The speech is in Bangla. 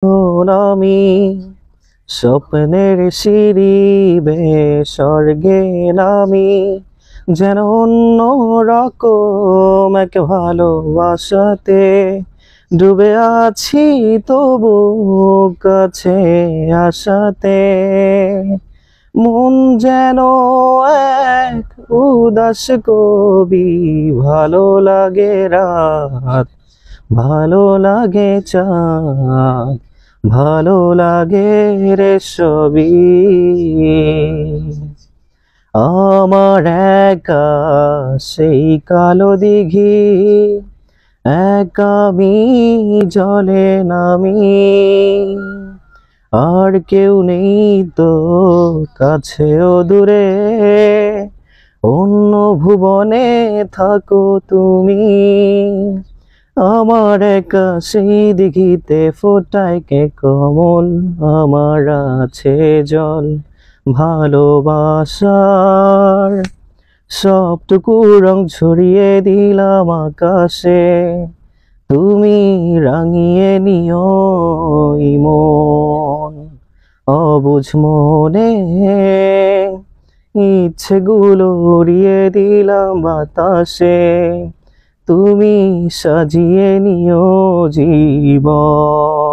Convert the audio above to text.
আমি স্বপ্নের সিঁড়ি বেয়ে স্বর্গে নামি, যেন অন্য রকম এক ভালোবাসাতে ডুবে আছি, তবু কাছে আসাতে মন যেন এক উদাস কবি। ভালো লাগে রাত, ভালো লাগে চাঁদ, ভালো লাগে রে সবই। আমার একা সেই কালো দিঘি, একা আমি জলে নামি, আর কেউ নেই তো কাছেও দূরে, অন্য ভুবনে থাকো তুমি। আমার একা সেই দিঘিতে ফোটায় কে কমল, আমার আছে জল ভালোবাসার, সবটুকু রং ছড়িয়ে দিলাম আকাশে, তুমি রাঙিয়ে নিও এই মন। অবুঝ মনে ইচ্ছেগুলো উড়িয়ে দিলাম বাতাসে, তুমি সাজিয়ে নিও জীবন।